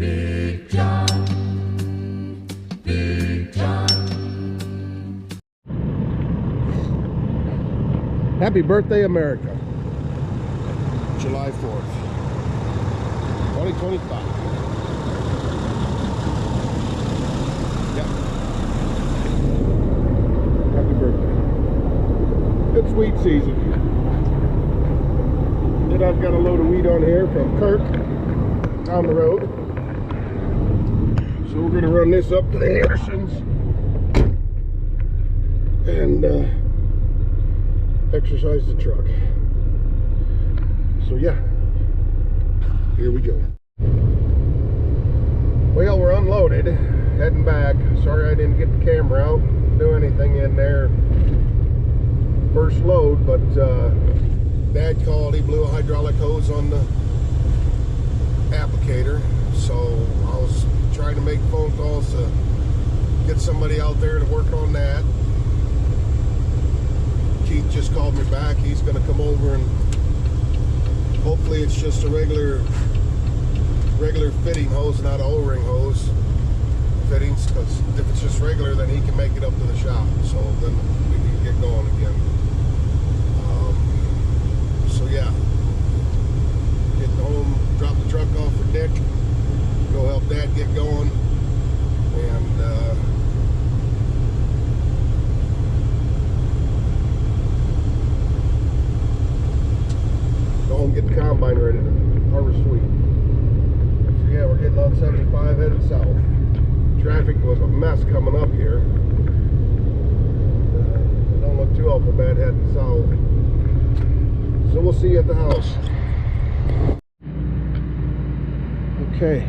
Big John, Big John. Happy birthday, America. July 4th, 2025. Yep. Happy birthday. It's wheat season. Then I've got a load of wheat on here from Kirk down the road. So we're going to run this up to the Andersons and exercise the truck. So yeah, here we go. Well, we're unloaded, heading back. Sorry I didn't get the camera out, do anything in there first load, but Dad called, he blew a hydraulic hose on the applicator, so I was trying to make phone calls to get somebody out there to work on that. Keith just called me back. He's going to come over and hopefully it's just a regular fitting hose, not an O-ring hose fittings, because if it's just regular, then he can make it up to the shop, so then we can get going again. So yeah, getting home, drop the truck off for Nick, go help Dad get going, and go home, get the combine ready to harvest wheat. So yeah, we're getting on 75 headed south. Traffic was a mess coming up here. It don't look too awful bad heading south. So we'll see you at the house. Okay,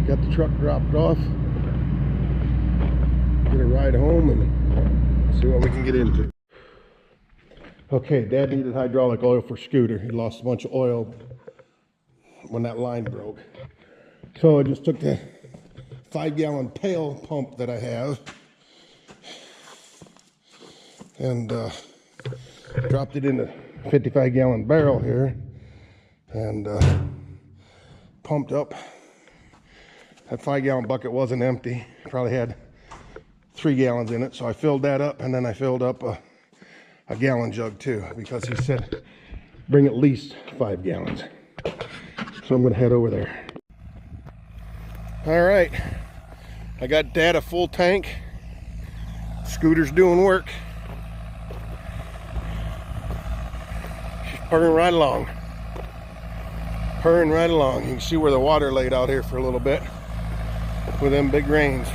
got the truck dropped off. Get a ride home and see what we can get into. Okay, Dad needed hydraulic oil for scooter. He lost a bunch of oil when that line broke. So I just took the 5-gallon pail pump that I have and dropped it in the 55-gallon barrel here and pumped up. That 5-gallon bucket wasn't empty. Probably had 3 gallons in it, so I filled that up, and then I filled up a gallon jug too, because he said bring at least 5 gallons. So I'm gonna head over there. All right, I got Dad a full tank. Scooter's doing work. She's purring right along. Purring right along. You can see where the water laid out here for a little bit with them big rains.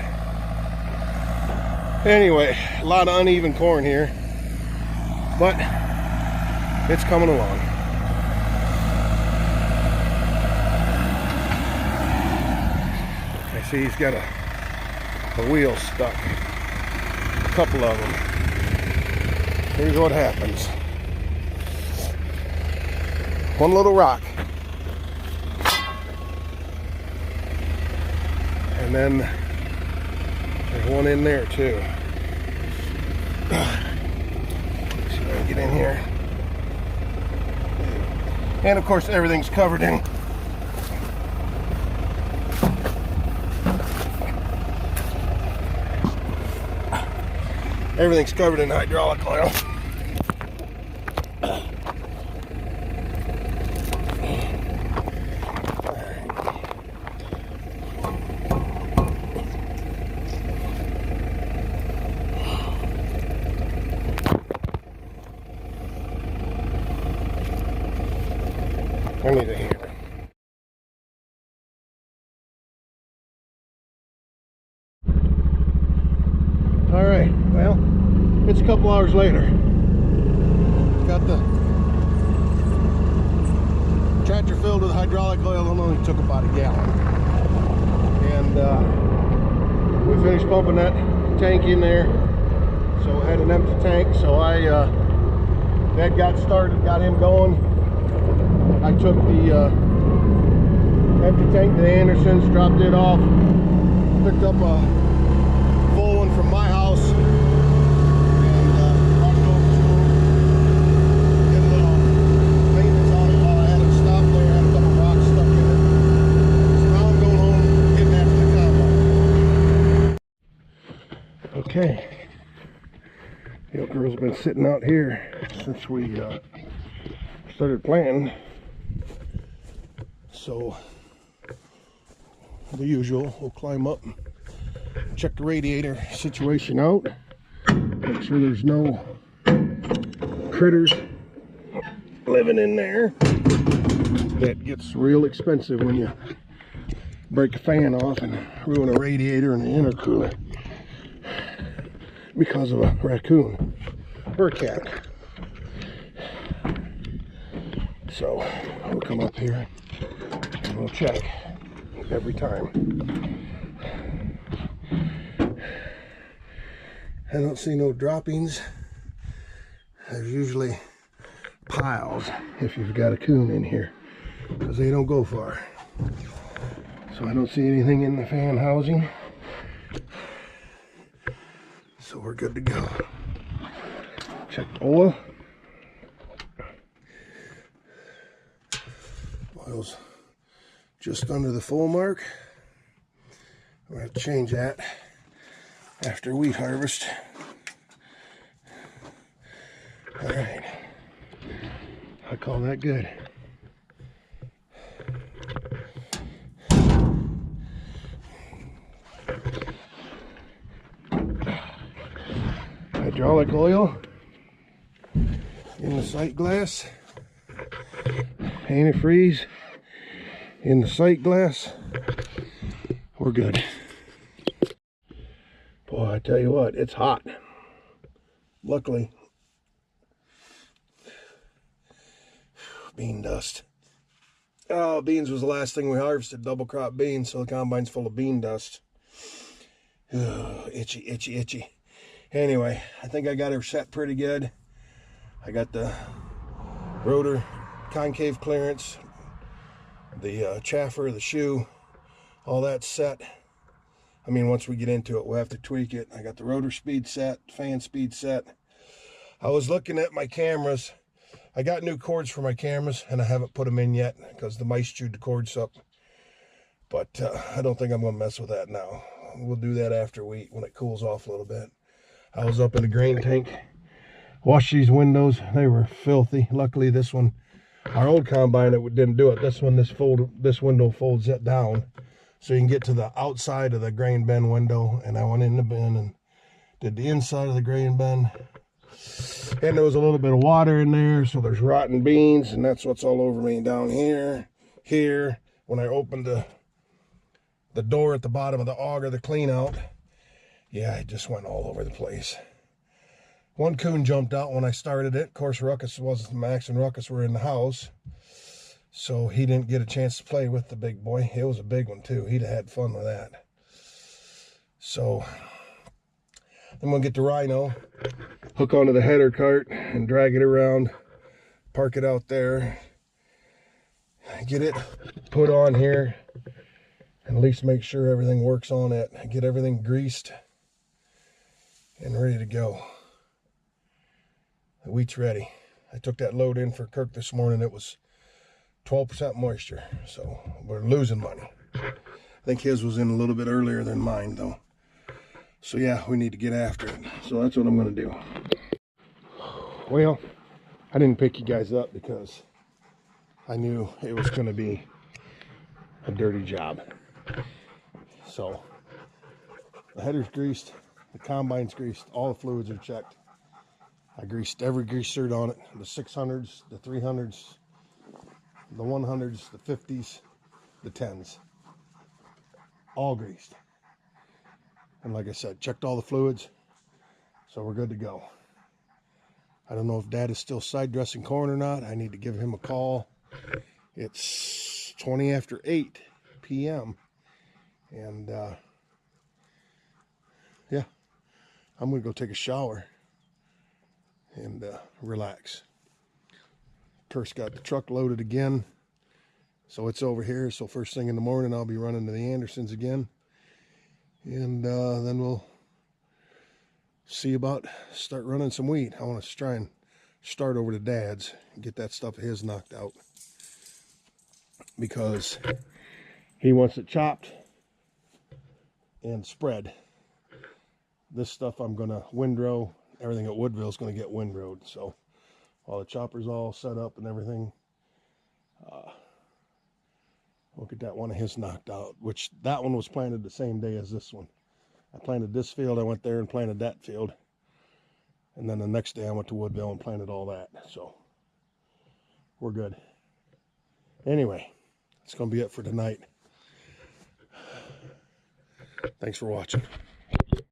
Anyway, a lot of uneven corn here, but it's coming along. I see he's got a wheel stuck. A couple of them. Here's what happens. One little rock. And then there's one in there too. See if I can get in here. And of course everything's covered in hydraulic oil. I need a hammer. All right, well, it's a couple hours later. Got the tractor filled with hydraulic oil. It only took about a gallon. And we finished pumping that tank in there. So I had an empty tank. So Dad got started, got him going. I took the empty tank to the Andersons, dropped it off, picked up a full one from my house, and brought it over to him. Did a little maintenance on it while I had it stopped there. I had a couple rocks stuck in it. It's around Okay. The okra has been sitting out here since we started planting. So the usual, we'll climb up and check the radiator situation out. Make sure there's no critters living in there. That gets real expensive when you break a fan off and ruin a radiator and an intercooler because of a raccoon or a cat. So we'll come up here and we'll check every time. I don't see no droppings. There's usually piles if you've got a coon in here, because they don't go far. So I don't see anything in the fan housing. So we're good to go. Check the oil. Oil's just under the full mark. We're going to change that after wheat harvest. All right. I call that good. Hydraulic oil in the sight glass. Antifreeze in the sight glass. We're good. Boy, I tell you what, it's hot. Luckily, bean dust. Oh, beans was the last thing we harvested, double crop beans, so the combine's full of bean dust. Ugh, itchy, itchy, itchy. Anyway, I think I got her set pretty good. I got the rotor concave clearance, the chaffer, the shoe, all that set. I mean, once we get into it, we'll have to tweak it. I got the rotor speed set, fan speed set. I was looking at my cameras. I got new cords for my cameras, and I haven't put them in yet because the mice chewed the cords up. But I don't think I'm going to mess with that now. We'll do that after wheat when it cools off a little bit. I was up in the grain tank, washed these windows. They were filthy. Luckily, this one, our old combine, it didn't do it. This one, this window folds it down, so you can get to the outside of the grain bin window. And I went in the bin and did the inside of the grain bin. And there was a little bit of water in there, so there's rotten beans, and that's what's all over me down here. Here, when I opened the door at the bottom of the auger, the clean out, yeah, it just went all over the place. One coon jumped out when I started it. Of course, Max and Ruckus were in the house, so he didn't get a chance to play with the big boy. It was a big one too. He'd have had fun with that. So I'm gonna get the Rhino, hook onto the header cart and drag it around, park it out there, get it put on here, and at least make sure everything works on it, get everything greased and ready to go. The wheat's ready. I took that load in for Kirk this morning. It was 12% moisture, so we're losing money. I think his was in a little bit earlier than mine though. So yeah, we need to get after it. So that's what I'm gonna do. Well, I didn't pick you guys up because I knew it was gonna be a dirty job. So the header's greased, the combine's greased, all the fluids are checked. I greased every grease cert on it, the 600s, the 300s, the 100s, the 50s, the 10s, all greased. And like I said, checked all the fluids, so we're good to go. I don't know if Dad is still side dressing corn or not. I need to give him a call. It's 20 after 8 p.m. And yeah, I'm gonna go take a shower and relax. Kirk's got the truck loaded again, so it's over here. So first thing in the morning, I'll be running to the Andersons again. And then we'll see about start running some wheat. I want to try and start over to Dad's and get that stuff of his knocked out, because he wants it chopped and spread. This stuff I'm gonna windrow. Everything at Woodville is gonna get windrowed. So while the chopper's all set up and everything, we'll get that one of his knocked out, which that one was planted the same day as this one. I planted this field, I went there and planted that field. And then the next day I went to Woodville and planted all that. So we're good. Anyway, that's going to be it for tonight. Thanks for watching.